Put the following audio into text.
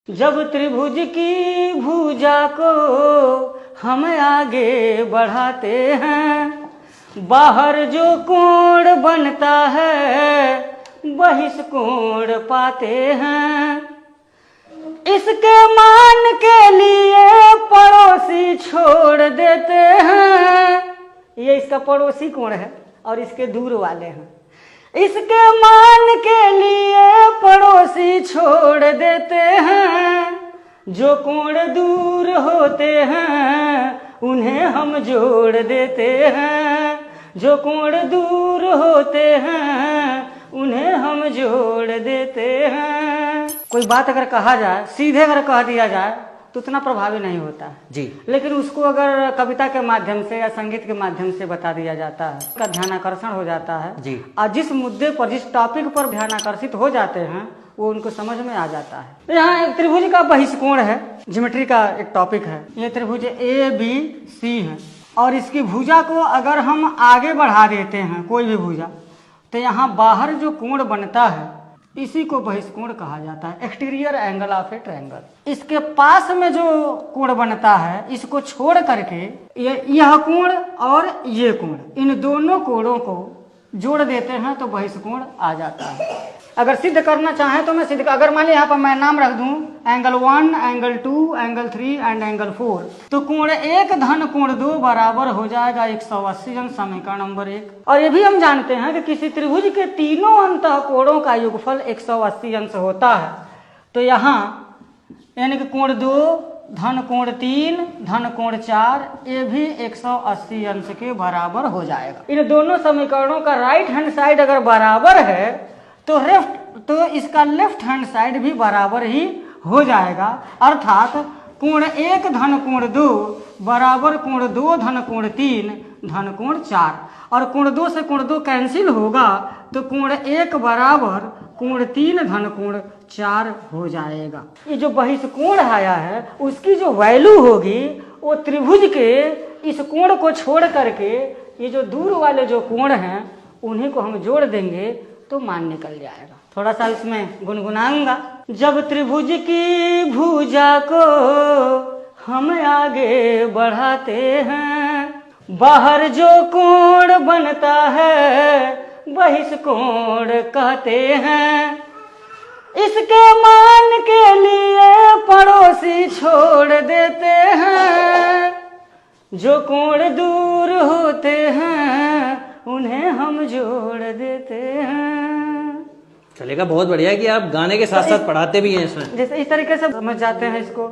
जब त्रिभुज की भुजा को हम आगे बढ़ाते हैं, बाहर जो कोण बनता है बहिष्कोण पाते हैं। इसके मान के लिए पड़ोसी छोड़ देते हैं। ये इसका पड़ोसी कोण है और इसके दूर वाले हैं। इसके मान के लिए पड़ोसी छोड़ देते हैं। जो कोण दूर होते हैं उन्हें हम जोड़ देते हैं। जो कोण दूर होते हैं उन्हें हम जोड़ देते हैं। कोई बात अगर कहा जाए, सीधे अगर कह दिया जाए तो उतना प्रभावी नहीं होता है जी, लेकिन उसको अगर कविता के माध्यम से या संगीत के माध्यम से बता दिया जाता है, उसका ध्यानाकर्षण हो जाता है जी। और जिस मुद्दे पर, जिस टॉपिक पर ध्यानाकर्षित हो जाते हैं वो उनको समझ में आ जाता है। तो यहाँ एक त्रिभुज का बहिष्कोण है, ज्योमेट्री का एक टॉपिक है। ये त्रिभुज ABC है और इसकी भुजा को अगर हम आगे बढ़ा देते हैं, कोई भी भुजा, तो यहाँ बाहर जो कोण बनता है इसी को बहिष्कोण कहा जाता है, exterior angle of A triangle. इसके पास में जो कोण बनता है इसको छोड़ करके यह कोण और ये कोण, इन दोनों कोणों को जोड़ देते हैं तो बहिष्कोण आ जाता है। अगर सिद्ध करना चाहें तो मैं सिद्ध, अगर मान लीजिए यहाँ पर मैं नाम रख दूं angle 1, angle 2, angle 3 and angle 4, तो कोण 1 धन कोण 2 बराबर हो जाएगा 180 अंश, समीकरण नंबर 1। और ये भी हम जानते हैं कि किसी त्रिभुज के तीनों अंतः कोणों का योगफल 180 अंश होता है। तो यहाँ यानी कि कोण 2 धन कोण 3 धन कोण 4 ये भी 180 अंश के बराबर हो जाएगा। इन दोनों समीकरणों का राइट हैंड साइड अगर बराबर है तो इसका लेफ्ट हैंड साइड भी बराबर ही हो जाएगा। अर्थात कोण 1 धन कोण 2 बराबर कोण 2 धन कोण 3 धन कोण 4, और कोण 2 से कोण 2 कैंसिल होगा तो कोण 1 बराबर कोण 3 धन कोण 4 हो जाएगा। ये जो बहिष्कोण आया है उसकी जो वैल्यू होगी वो त्रिभुज के इस कोण को छोड़ करके ये जो दूर वाले जो कोण हैं उन्हीं को हम जोड़ देंगे तो मान निकल जाएगा। थोड़ा सा इसमें गुनगुनाऊंगा। जब त्रिभुज की भुजा को हम आगे बढ़ाते हैं, बाहर जो कोण बनता है बहिष्कोण कहते हैं। इसके मान के लिए पड़ोसी छोड़ देते हैं। जो कोण दूर होते हैं उन्हें हम जोड़ देते हैं। चलेगा। बहुत बढ़िया है कि आप गाने के साथ साथ पढ़ाते भी हैं इसमें। जैसे इस तरीके से समझ जाते हैं इसको।